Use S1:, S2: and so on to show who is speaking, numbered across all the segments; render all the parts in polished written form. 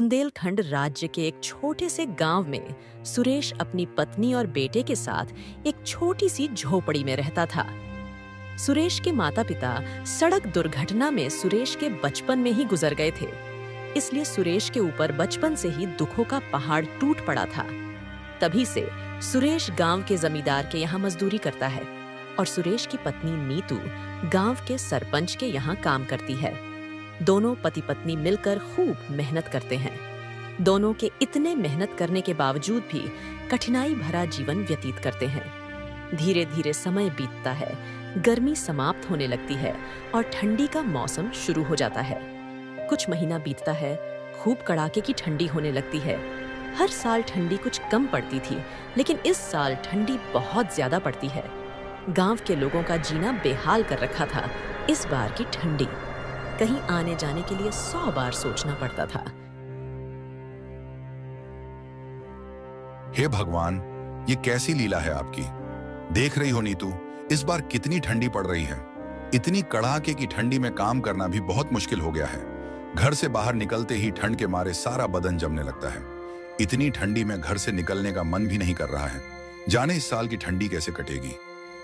S1: बुंदेलखंड राज्य के एक छोटे से गांव में सुरेश अपनी पत्नी और बेटे के साथ एक छोटी सी झोपड़ी में रहता था। सुरेश के माता-पिता सड़क दुर्घटना में सुरेश के बचपन में ही गुजर गए थे, इसलिए सुरेश के ऊपर बचपन से ही दुखों का पहाड़ टूट पड़ा था। तभी से सुरेश गांव के जमींदार के यहाँ मजदूरी करता है और सुरेश की पत्नी नीतू गांव के सरपंच के यहाँ काम करती है। दोनों पति पत्नी मिलकर खूब मेहनत करते हैं। दोनों के इतने मेहनत करने के बावजूद भी कठिनाई भरा जीवन व्यतीत करते हैं। धीरे धीरे समय बीतता है, गर्मी समाप्त होने लगती है और ठंडी का मौसम शुरू हो जाता है। कुछ महीना बीतता है, खूब कड़ाके की ठंडी होने लगती है। हर साल ठंडी कुछ कम पड़ती थी, लेकिन इस साल ठंडी बहुत ज्यादा पड़ती है। गांव के लोगों का जीना बेहाल कर रखा था। इस बार की ठंडी, कहीं आने जाने के लिए 100 बार सोचना पड़ता था।
S2: हे भगवान, ये कैसी लीला है आपकी। देख रही हो नीतू, इस बार कितनी ठंडी पड़ रही है। इतनी कड़ाके की ठंडी में काम करना भी बहुत मुश्किल हो गया है। घर से बाहर निकलते ही ठंड के मारे सारा बदन जमने लगता है। इतनी ठंडी में घर से निकलने का मन भी नहीं कर रहा है। जाने इस साल की ठंडी कैसे कटेगी।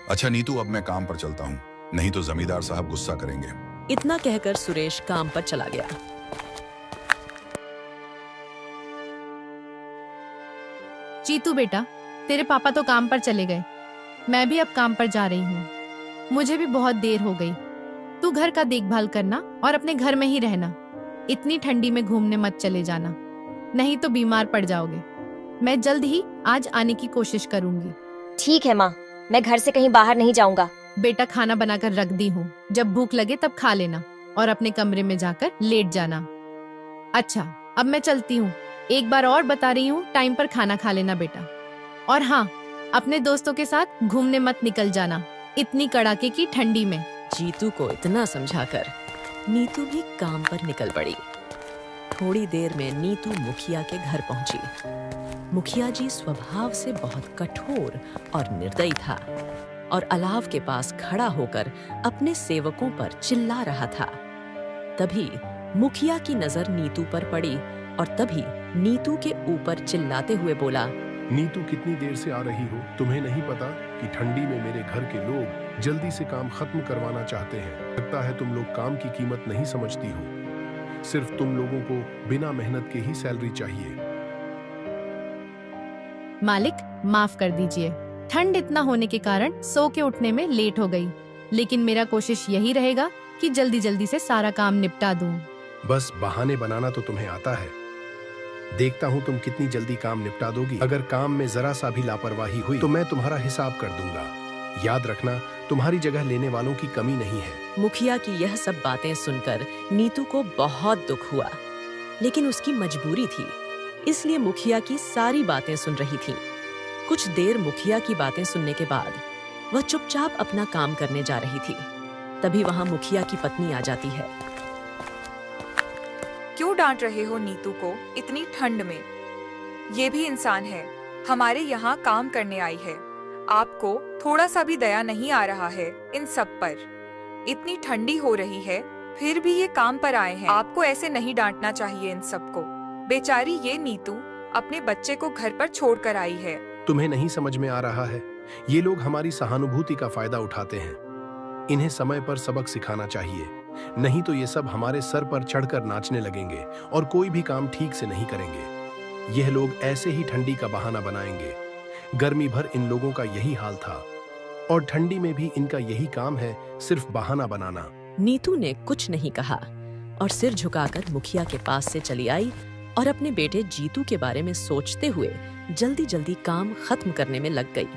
S2: अच्छा नीतू, अब मैं काम पर चलता हूँ, नहीं तो जमींदार साहब गुस्सा करेंगे।
S1: इतना कहकर सुरेश काम पर चला गया।
S3: जीतू बेटा, तेरे पापा तो काम पर चले गए, मैं भी अब काम पर जा रही हूँ। मुझे भी बहुत देर हो गई। तू घर का देखभाल करना और अपने घर में ही रहना। इतनी ठंडी में घूमने मत चले जाना, नहीं तो बीमार पड़ जाओगे। मैं जल्द ही आज आने की कोशिश करूंगी।
S4: ठीक है माँ, मैं घर से कहीं बाहर नहीं जाऊंगा।
S3: बेटा, खाना बनाकर रख दी हूँ, जब भूख लगे तब खा लेना और अपने कमरे में जाकर लेट जाना। अच्छा, अब मैं चलती हूँ। एक बार और बता रही हूँ, टाइम पर खाना खा लेना बेटा। और हाँ, अपने दोस्तों के साथ घूमने मत निकल जाना इतनी कड़ाके की ठंडी में।
S1: जीतू को इतना समझाकर नीतू भी काम पर निकल पड़ी। थोड़ी देर में नीतू मुखिया के घर पहुंची। मुखिया जी स्वभाव से बहुत कठोर और निर्दयी था और अलाव के पास खड़ा होकर अपने सेवकों पर चिल्ला रहा था। तभी मुखिया की नजर नीतू पर पड़ी और तभी नीतू के ऊपर चिल्लाते हुए बोला,
S5: नीतू, कितनी देर से आ रही हो? तुम्हें नहीं पता कि ठंडी में मेरे घर के लोग जल्दी से काम खत्म करवाना चाहते हैं। लगता है तुम लोग काम की कीमत नहीं समझती हो। सिर्फ तुम लोगों को बिना मेहनत के ही सैलरी चाहिए।
S3: मालिक, माफ कर दीजिए, ठंड इतना होने के कारण सो के उठने में लेट हो गई, लेकिन मेरा कोशिश यही रहेगा कि जल्दी जल्दी से सारा काम निपटा दूं।
S5: बस बहाने बनाना तो तुम्हें आता है। देखता हूँ तुम कितनी जल्दी काम निपटा दोगी। अगर काम में जरा सा भी लापरवाही हुई तो मैं तुम्हारा हिसाब कर दूंगा। याद रखना, तुम्हारी जगह लेने वालों की कमी नहीं है।
S1: मुखिया की यह सब बातें सुनकर नीतू को बहुत दुख हुआ, लेकिन उसकी मजबूरी थी, इसलिए मुखिया की सारी बातें सुन रही थी। कुछ देर मुखिया की बातें सुनने के बाद वह चुपचाप अपना काम करने जा रही थी। तभी वहां मुखिया की पत्नी आ जाती है।
S6: क्यों डांट रहे हो नीतू को इतनी ठंड में? ये भी इंसान है, हमारे यहाँ काम करने आई है। आपको थोड़ा सा भी दया नहीं आ रहा है इन सब पर? इतनी ठंडी हो रही है, फिर भी ये काम पर आए हैं। आपको ऐसे नहीं डांटना चाहिए इन सबको। बेचारी ये नीतू अपने बच्चे को घर पर छोड़ कर आई है।
S5: तुम्हें नहीं समझ में आ रहा है? ये लोग हमारी सहानुभूति का फायदा उठाते हैं। इन्हें समय पर सबक सिखाना चाहिए, नहीं तो ये सब हमारे सर पर चढ़कर नाचने लगेंगे और कोई भी काम ठीक से नहीं करेंगे। यह लोग ऐसे ही ठंडी का बहाना बनाएंगे। गर्मी भर इन लोगों का यही हाल था और ठंडी में भी इनका यही काम है, सिर्फ बहाना बनाना।
S1: नीतू ने कुछ नहीं कहा और सिर झुकाकर मुखिया के पास से चली आई और अपने बेटे जीतू के बारे में सोचते हुए जल्दी जल्दी काम खत्म करने में लग गई।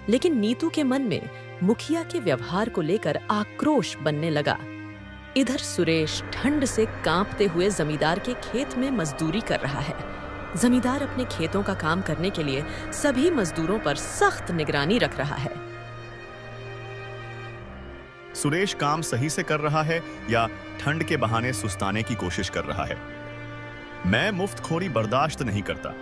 S1: लेकिन नीतू के मन में मुखिया के व्यवहार को लेकर आक्रोश बनने लगा। इधर सुरेश ठंड से कांपते हुए जमींदार के खेत में मजदूरी कर रहा है। जमींदार अपने खेतों का काम करने के लिए सभी मजदूरों पर सख्त निगरानी रख रहा है।
S7: सुरेश काम सही से कर रहा है या ठंड के बहाने सुस्ताने की कोशिश कर रहा है? मैं मुफ्तखोरी बर्दाश्त नहीं करता।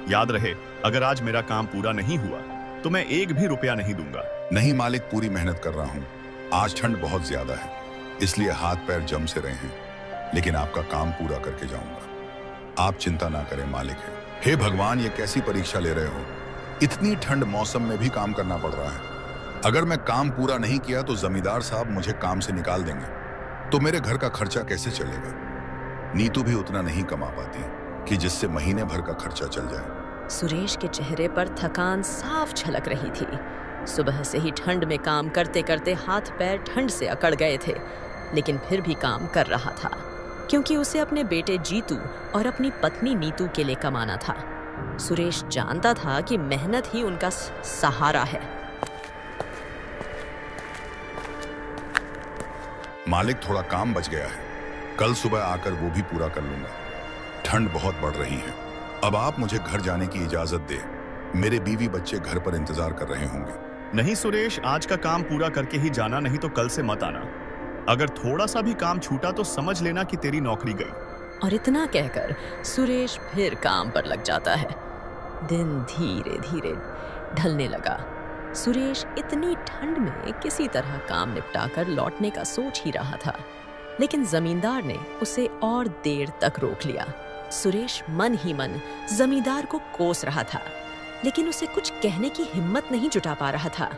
S7: याद रहे, अगर आज मेरा काम पूरा नहीं हुआ तो मैं 1 भी रुपया नहीं दूंगा।
S2: नहीं मालिक, पूरी मेहनत कर रहा हूँ। आज ठंड बहुत ज्यादा है, इसलिए हाथ पैर जम से रहे हैं, लेकिन आपका काम पूरा करके जाऊंगा। आप चिंता ना करें मालिक है। हे भगवान, ये कैसी परीक्षा ले रहे हो? इतनी ठंड मौसम में भी काम करना पड़ रहा है। अगर मैं काम पूरा नहीं किया तो जमींदार साहब मुझे काम से निकाल देंगे, तो मेरे घर का खर्चा कैसे चलेगा? नीतू भी उतना नहीं कमा पाती कि जिससे महीने भर का खर्चा चल जाए।
S1: सुरेश के चेहरे पर थकान साफ झलक रही थी। सुबह से ही ठंड में काम करते करते हाथ पैर ठंड से अकड़ गए थे, लेकिन फिर भी काम कर रहा था, क्योंकि उसे अपने बेटे जीतू और अपनी पत्नी नीतू के लिए कमाना था। सुरेश जानता था कि मेहनत ही उनका सहारा है।
S2: मालिक, थोड़ा काम बच गया है, कल सुबह आकर वो भी पूरा कर लूंगा। ठंड बहुत बढ़ रही है, अब आप मुझे घर जाने की इजाजत दे। मेरे बीवी बच्चे घर पर इंतजार कर रहे होंगे।
S7: नहीं सुरेश, आज का काम पूरा करके ही जाना, नहीं तो कल से मत आना। अगर थोड़ा सा भी काम छूटा तो समझ लेना कि तेरी नौकरी गई।
S1: और इतना कहकर सुरेश फिर काम पर लग जाता है। दिन धीरे धीरे ढलने लगा। सुरेश इतनी ठंड में किसी तरह काम निपटाकर लौटने का सोच ही रहा था, लेकिन जमींदार ने उसे और देर तक रोक लिया। सुरेश मन ही मन जमींदार को कोस रहा था, लेकिन उसे कुछ कहने की हिम्मत नहीं जुटा पा रहा था,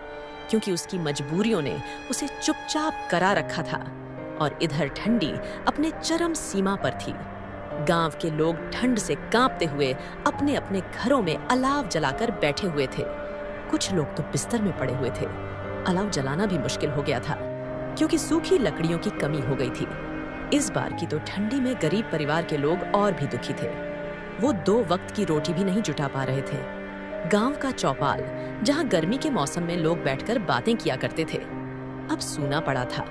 S1: क्योंकि उसकी मजबूरियों ने उसे चुपचाप करा रखा था। और इधर ठंडी अपने चरम सीमा पर थी। गांव के लोग ठंड से कांपते हुए अपने अपने घरों में अलाव जलाकर बैठे हुए थे। कुछ लोग तो बिस्तर में पड़े हुए थे। अलाव जलाना भी मुश्किल हो गया था, क्योंकि सूखी लकड़ियों की कमी हो गई थी। इस बार की तो ठंडी में गरीब परिवार के लोग और भी दुखी थे। वो 2 वक्त की रोटी भी नहीं जुटा पा रहे थे। गांव का चौपाल, जहां गर्मी के मौसम में लोग बैठकर बातें किया करते थे, अब सूना पड़ा था।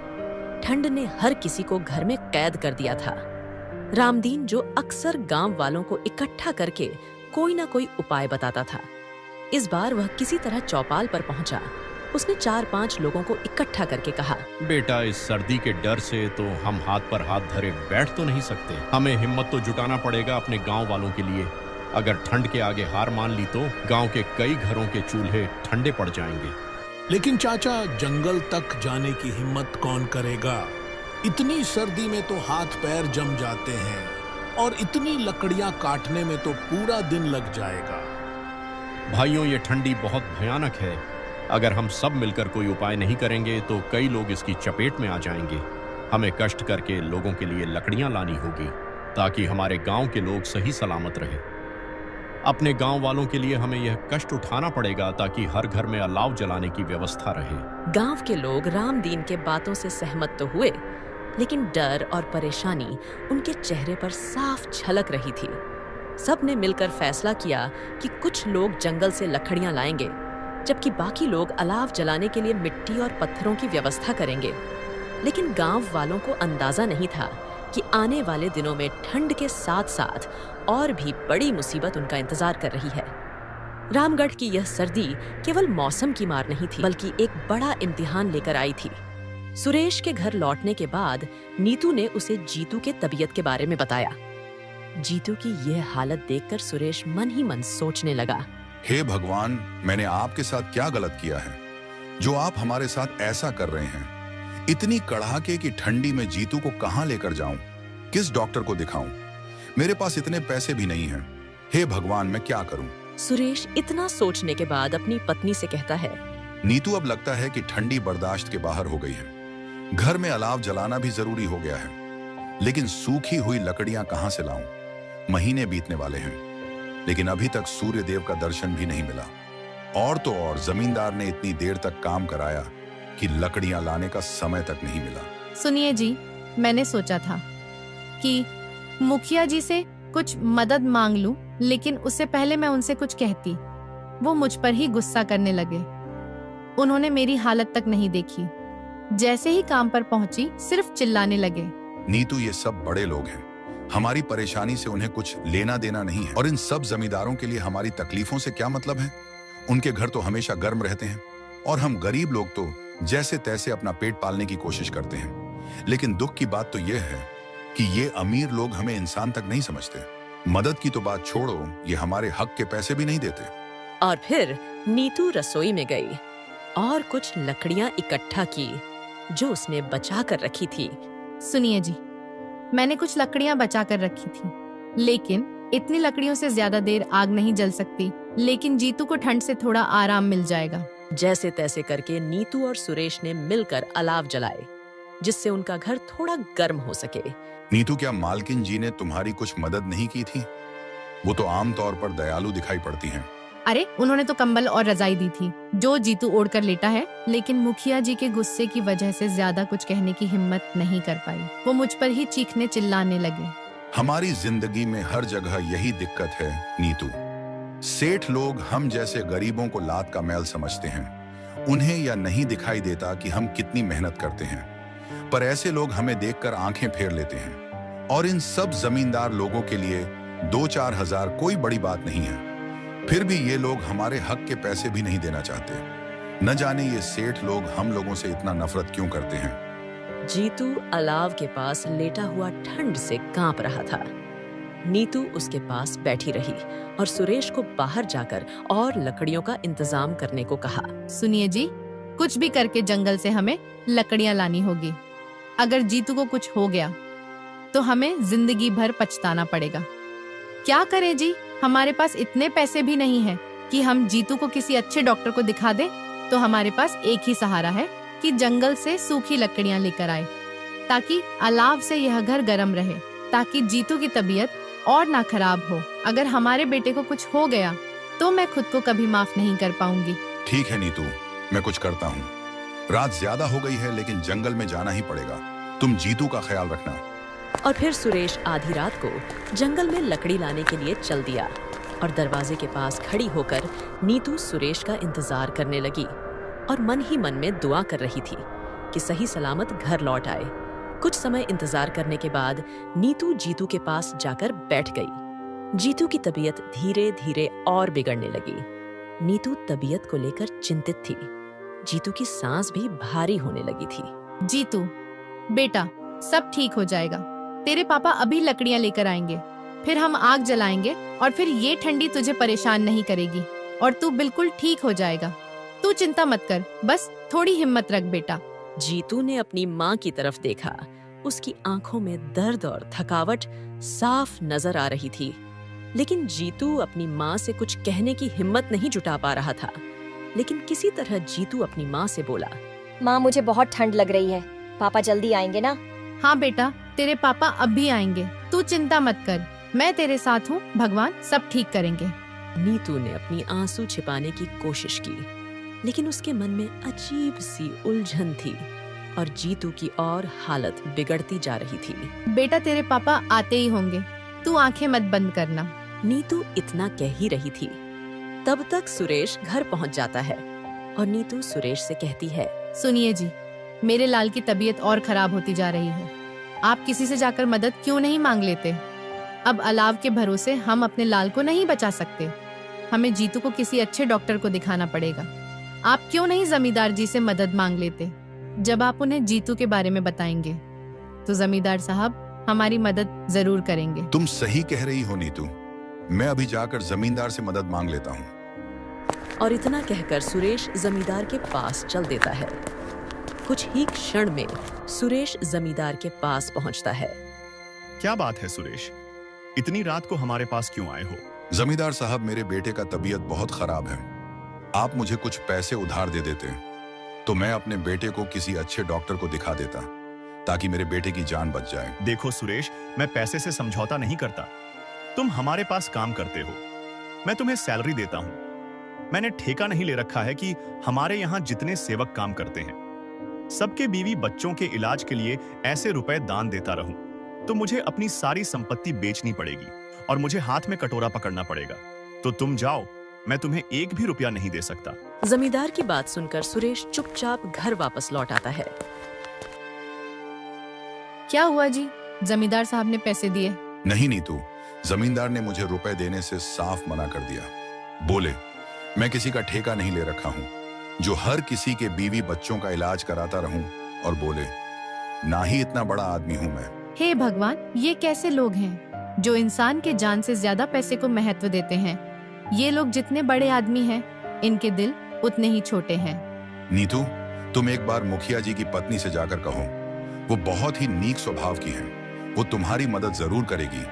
S1: ठंड ने हर किसी को घर में कैद कर दिया था। रामदीन, जो अक्सर गांव वालों को इकट्ठा करके कोई ना कोई उपाय बताता था, इस बार वह किसी तरह चौपाल पर पहुंचा। उसने 4-5 लोगों को इकट्ठा करके कहा,
S8: बेटा, इस सर्दी के डर से तो हम हाथ पर हाथ धरे बैठ तो नहीं सकते। हमें हिम्मत तो जुटाना पड़ेगा अपने गांव वालों के लिए। अगर ठंड के आगे हार मान ली तो गांव के कई घरों के चूल्हे ठंडे पड़ जाएंगे।
S9: लेकिन चाचा, जंगल तक जाने की हिम्मत कौन करेगा? इतनी सर्दी में तो हाथ पैर जम जाते हैं, और इतनी लकड़ियां काटने में तो पूरा दिन लग जाएगा।
S8: भाइयों, ये ठंडी बहुत भयानक है। अगर हम सब मिलकर कोई उपाय नहीं करेंगे तो कई लोग इसकी चपेट में आ जाएंगे। हमें कष्ट करके लोगों के लिए लकड़ियां लानी होगी, ताकि हमारे गांव के लोग सही सलामत रहे। अपने गांव वालों के लिए हमें यह कष्ट उठाना पड़ेगा, ताकि हर घर में अलाव जलाने की व्यवस्था रहे।
S1: गांव के लोग रामदीन के बातों से सहमत तो हुए, लेकिन डर और परेशानी उनके चेहरे पर साफ झलक रही थी। सब ने मिलकर फैसला किया कि कुछ लोग जंगल से लकड़ियां लाएंगे, जबकि बाकी लोग अलाव जलाने के लिए मिट्टी और पत्थरों की व्यवस्था करेंगे। लेकिन गांव वालों को अंदाजा नहीं था कि आने वाले दिनों में ठंड के साथ साथ और भी बड़ी मुसीबत उनका इंतजार कर रही है। रामगढ़ की यह सर्दी केवल मौसम की मार नहीं थी, बल्कि एक बड़ा इम्तिहान लेकर आई थी। सुरेश के घर लौटने के बाद नीतू ने उसे जीतू के तबीयत के बारे में बताया। जीतू की यह हालत देखकर सुरेश मन ही मन सोचने लगा,
S2: हे भगवान, मैंने आपके साथ क्या गलत किया है जो आप हमारे साथ ऐसा कर रहे हैं? इतनी कड़ाके की ठंडी में जीतू को कहां लेकर जाऊं? किस डॉक्टर को दिखाऊं? मेरे पास इतने पैसे भी नहीं हैं। हे भगवान, मैं क्या करूं?
S1: सुरेश इतना सोचने के बाद अपनी पत्नी से कहता है,
S2: नीतू, अब लगता है कि ठंडी बर्दाश्त के बाहर हो गई है। घर में अलाव जलाना भी जरूरी हो गया है, लेकिन सूखी हुई लकड़ियां कहां से लाऊं? महीने बीतने वाले हैं, लेकिन अभी तक सूर्य देव का दर्शन भी नहीं मिला। और तो और जमींदार ने इतनी देर तक काम कराया कि लकड़ियां लाने का समय तक नहीं मिला।
S3: सुनिए जी, मैंने सोचा था कि मुखिया जी से कुछ मदद मांग लूं, लेकिन उससे पहले मैं उनसे कुछ कहती, वो मुझ पर ही गुस्सा करने लगे। उन्होंने मेरी हालत तक नहीं देखी। जैसे ही काम पर पहुंची, सिर्फ चिल्लाने लगे।
S2: नीतू, ये सब बड़े लोग हैं, हमारी परेशानी से उन्हें कुछ लेना देना नहीं है। और इन सब जमींदारों के लिए हमारी तकलीफों से क्या मतलब है? उनके घर तो हमेशा गर्म रहते हैं, और हम गरीब लोग तो जैसे तैसे अपना पेट पालने की कोशिश करते हैं। लेकिन दुख की बात तो यह है कि ये अमीर लोग हमें इंसान तक नहीं समझते। मदद की तो बात छोड़ो, ये हमारे हक के पैसे भी नहीं देते।
S1: और फिर नीतू रसोई में गई और कुछ लकड़ियां इकट्ठा की जो उसने बचा कर रखी थी।
S3: सुनिए जी, मैंने कुछ लकड़ियां बचा कर रखी थी, लेकिन इतनी लकड़ियों से ज्यादा देर आग नहीं जल सकती, लेकिन जीतू को ठंड से थोड़ा आराम मिल जाएगा।
S1: जैसे तैसे करके नीतू और सुरेश ने मिलकर अलाव जलाए, जिससे उनका घर थोड़ा गर्म हो सके।
S2: नीतू, क्या मालकिन जी ने तुम्हारी कुछ मदद नहीं की थी? वो तो आमतौर पर दयालु दिखाई पड़ती हैं।
S3: अरे उन्होंने तो कंबल और रजाई दी थी जो जीतू ओढ़कर लेटा है, लेकिन मुखिया जी के गुस्से की वजह से ज्यादा कुछ कहने की हिम्मत नहीं कर पाई। वो मुझ पर ही चीखने चिल्लाने लगे।
S2: हमारी जिंदगी में हर जगह यही दिक्कत है नीतू। सेठ लोग हम जैसे गरीबों को लात का मैल समझते हैं। उन्हें यह नहीं दिखाई देता कि हम कितनी मेहनत करते हैं, पर ऐसे लोग हमें देखकर आंखें फेर लेते हैं। और इन सब जमींदार लोगों के लिए 2-4 हजार कोई बड़ी बात नहीं है। फिर भी ये लोग हमारे हक के पैसे भी नहीं देना चाहते। न जाने ये सेठ लोग हम लोगों से इतना नफरत क्यों करते हैं।
S1: जीतू अलाव के पास लेटा हुआ ठंड से कांप रहा था। नीतू उसके पास बैठी रही और सुरेश को बाहर जाकर और लकड़ियों का इंतजाम करने को कहा।
S3: सुनिए जी, कुछ भी करके जंगल से हमें लकड़ियां लानी होगी। अगर जीतू को कुछ हो गया तो हमें जिंदगी भर पछताना पड़ेगा। क्या करें जी, हमारे पास इतने पैसे भी नहीं हैं कि हम जीतू को किसी अच्छे डॉक्टर को दिखा दें। तो हमारे पास एक ही सहारा है कि जंगल से सूखी लकड़ियां लेकर आए, ताकि अलाव से यह घर गर्म रहे, ताकि जीतू की तबीयत और ना खराब हो। अगर हमारे बेटे को कुछ हो गया तो मैं खुद को कभी माफ नहीं कर पाऊंगी।
S2: ठीक है नीतू, मैं कुछ करता हूँ। रात ज्यादा हो गई है, लेकिन जंगल में जाना ही पड़ेगा। तुम जीतू का ख्याल रखना।
S1: और फिर सुरेश आधी रात को जंगल में लकड़ी लाने के लिए चल दिया और दरवाजे के पास खड़ी होकर नीतू सुरेश का इंतजार करने लगी और मन ही मन में दुआ कर रही थी कि सही सलामत घर लौट आए। कुछ समय इंतजार करने के बाद नीतू जीतू के पास जाकर बैठ गई। जीतू की तबीयत धीरे धीरे और बिगड़ने लगी। नीतू तबीयत को लेकर चिंतित थी। जीतू की सांस भी भारी होने लगी थी।
S3: जीतू बेटा, सब ठीक हो जाएगा। तेरे पापा अभी लकड़ियां लेकर आएंगे, फिर हम आग जलाएंगे और फिर ये ठंडी तुझे परेशान नहीं करेगी और तू बिल्कुल ठीक हो जाएगा। तू चिंता मत कर, बस थोड़ी हिम्मत रख बेटा।
S1: जीतू ने अपनी माँ की तरफ देखा। उसकी आंखों में दर्द और थकावट साफ नजर आ रही थी, लेकिन जीतू अपनी माँ से कुछ कहने की हिम्मत नहीं जुटा पा रहा था। लेकिन किसी तरह जीतू अपनी माँ से बोला,
S4: माँ मुझे बहुत ठंड लग रही है, पापा जल्दी आएंगे ना?
S3: हाँ बेटा, तेरे पापा अब भी आएंगे, तू चिंता मत कर, मैं तेरे साथ हूँ, भगवान सब ठीक करेंगे।
S1: नीतू ने अपनी आंसू छिपाने की कोशिश की, लेकिन उसके मन में अजीब सी उलझन थी और जीतू की और हालत बिगड़ती जा रही थी।
S3: बेटा तेरे पापा आते ही होंगे, तू आंखें मत बंद करना।
S1: नीतू इतना कह ही रही थी, तब तक सुरेश घर पहुंच जाता है और नीतू सुरेश से कहती है,
S3: सुनिए जी, मेरे लाल की तबीयत और खराब होती जा रही है। आप किसी से जाकर मदद क्यों नहीं मांग लेते? अब अलाव के भरोसे हम अपने लाल को नहीं बचा सकते। हमें जीतू को किसी अच्छे डॉक्टर को दिखाना पड़ेगा। आप क्यों नहीं जमींदार जी से मदद मांग लेते? जब आप उन्हें जीतू के बारे में बताएंगे तो जमींदार साहब हमारी मदद जरूर करेंगे।
S2: तुम सही कह रही हो नीतू, मैं अभी जाकर जमींदार से मदद मांग लेता हूँ।
S1: और इतना कहकर सुरेश जमींदार के पास चल देता है। कुछ ही क्षण में सुरेश जमींदार के पास पहुंचता है।
S7: क्या बात है सुरेश, इतनी रात को हमारे पास क्यों आए हो?
S2: जमींदार साहब, मेरे बेटे का तबीयत बहुत खराब है। आप मुझे कुछ पैसे उधार दे देते तो मैं अपने बेटे को किसी अच्छे डॉक्टर को दिखा देता, ताकि मेरे बेटे की जान बच जाए।
S7: देखो सुरेश, मैं पैसे से समझौता नहीं करता। तुम हमारे पास काम करते हो, मैं तुम्हें सैलरी देता हूं। मैंने ठेका नहीं ले रखा है कि हमारे यहाँ जितने सेवक काम करते हैं सबके बीवी बच्चों के इलाज के लिए ऐसे रुपए दान देता रहूं, तो मुझे अपनी सारी संपत्ति बेचनी पड़ेगी और मुझे हाथ में कटोरा पकड़ना पड़ेगा। तो तुम जाओ, मैं तुम्हें एक भी रुपया नहीं दे सकता।
S1: जमींदार की बात सुनकर सुरेश चुपचाप घर वापस लौट आता है।
S3: क्या हुआ जी, जमींदार साहब ने पैसे दिए?
S2: नहीं नीतू, जमींदार ने मुझे रुपए देने से साफ मना कर दिया। बोले, मैं किसी का ठेका नहीं ले रखा हूँ जो हर किसी के बीवी बच्चों का इलाज कराता रहूं, और बोले, ना ही इतना बड़ा आदमी हूं मैं।
S3: हे भगवान, ये कैसे लोग हैं जो इंसान के जान से ज्यादा पैसे को महत्व देते हैं? ये लोग जितने बड़े आदमी हैं, इनके दिल उतने ही छोटे हैं।
S2: नीतू, तुम एक बार मुखिया जी की पत्नी से जाकर कहो, वो बहुत ही नीक स्वभाव की है, वो तुम्हारी मदद जरूर करेगी।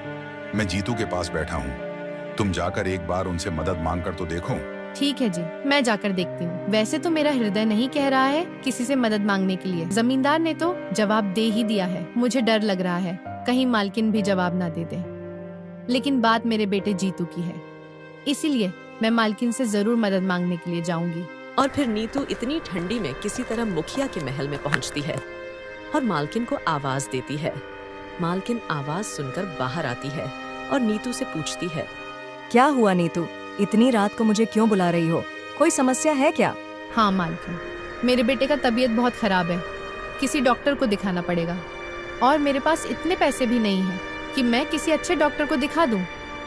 S2: मैं जीतू के पास बैठा हूँ। तुम जाकर एक बार उनसे मदद मांग कर तो देखो।
S3: ठीक है जी, मैं जाकर देखती हूँ। वैसे तो मेरा हृदय नहीं कह रहा है किसी से मदद मांगने के लिए। जमींदार ने तो जवाब दे ही दिया है। मुझे डर लग रहा है कहीं मालकिन भी जवाब ना दे दे। लेकिन बात मेरे बेटे जीतू की है, इसीलिए मैं मालकिन से जरूर मदद मांगने के लिए जाऊंगी।
S1: और फिर नीतू इतनी ठंडी में किसी तरह मुखिया के महल में पहुंचती है और मालकिन को आवाज देती है। मालकिन आवाज सुनकर बाहर आती है और नीतू से पूछती है,
S4: क्या हुआ नीतू, इतनी रात को मुझे क्यों बुला रही हो? कोई समस्या है क्या?
S3: हाँ मालकिन, मेरे बेटे का तबीयत बहुत खराब है, किसी डॉक्टर को दिखाना पड़ेगा और मेरे पास इतने पैसे भी नहीं हैं कि मैं किसी अच्छे डॉक्टर को दिखा दूं।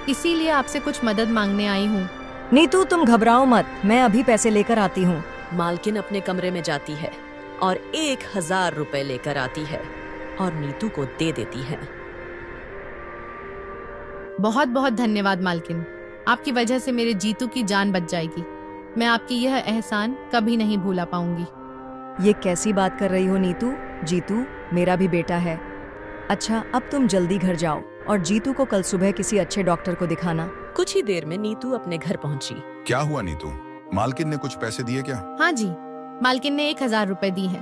S3: इसीलिए आपसे कुछ मदद मांगने आई हूँ।
S4: नीतू तुम घबराओ मत, मैं अभी पैसे लेकर आती हूँ।
S1: मालकिन अपने कमरे में जाती है और 1000 रुपए लेकर आती है और नीतू को दे देती है।
S3: बहुत बहुत धन्यवाद मालकिन, आपकी वजह से मेरे जीतू की जान बच जाएगी। मैं आपकी यह एहसान कभी नहीं भूला पाऊंगी।
S4: ये कैसी बात कर रही हो नीतू? जीतू मेरा भी बेटा है। अच्छा अब तुम जल्दी घर जाओ और जीतू को कल सुबह किसी अच्छे डॉक्टर को दिखाना।
S1: कुछ ही देर में नीतू अपने घर पहुंची।
S2: क्या हुआ नीतू, मालकिन ने कुछ पैसे दिए क्या?
S3: हाँ जी, मालकिन ने 1000 रुपए दी है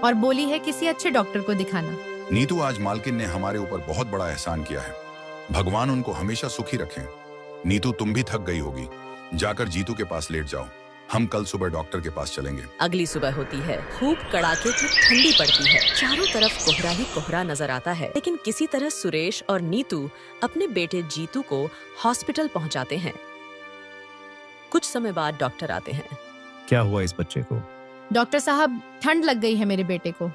S3: और बोली है किसी अच्छे डॉक्टर को दिखाना।
S2: नीतू, आज मालकिन ने हमारे ऊपर बहुत बड़ा एहसान किया है। भगवान उनको हमेशा सुखी रखें। नीतू तुम भी थक गई होगी, जाकर जीतू के पास लेट जाओ। हम कल सुबह डॉक्टर के पास चलेंगे।
S1: अगली सुबह होती है, खूब कड़ाके की ठंडी पड़ती है, चारों तरफ कोहरा ही कोहरा नजर आता है। लेकिन किसी तरह सुरेश और नीतू अपने बेटे जीतू को हॉस्पिटल पहुंचाते हैं। कुछ समय बाद डॉक्टर आते हैं।
S10: क्या हुआ इस बच्चे को?
S3: डॉक्टर साहब, ठंड लग गई है मेरे बेटे को,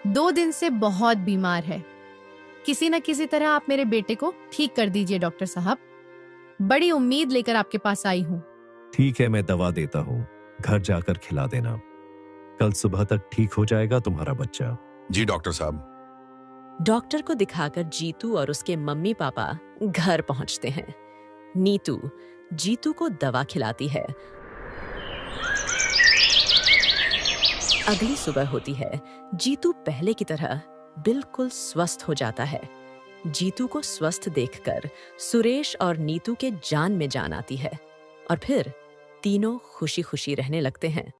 S3: 2 दिन से बहुत बीमार है। किसी न किसी तरह आप मेरे बेटे को ठीक कर दीजिए डॉक्टर साहब। बड़ी उम्मीद लेकर आपके पास आई हूँ।
S10: ठीक है, मैं दवा देता हूँ, घर जाकर खिला देना। कल सुबह तक ठीक हो जाएगा तुम्हारा बच्चा।
S2: जी डॉक्टर साहब।
S1: डॉक्टर को दिखाकर जीतू और उसके मम्मी पापा घर पहुंचते हैं। नीतू जीतू को दवा खिलाती है। अगली सुबह होती है। जीतू पहले की तरह बिल्कुल स्वस्थ हो जाता है। जीतू को स्वस्थ देखकर सुरेश और नीतू के जान में जान आती है और फिर तीनों खुशी खुशी रहने लगते हैं।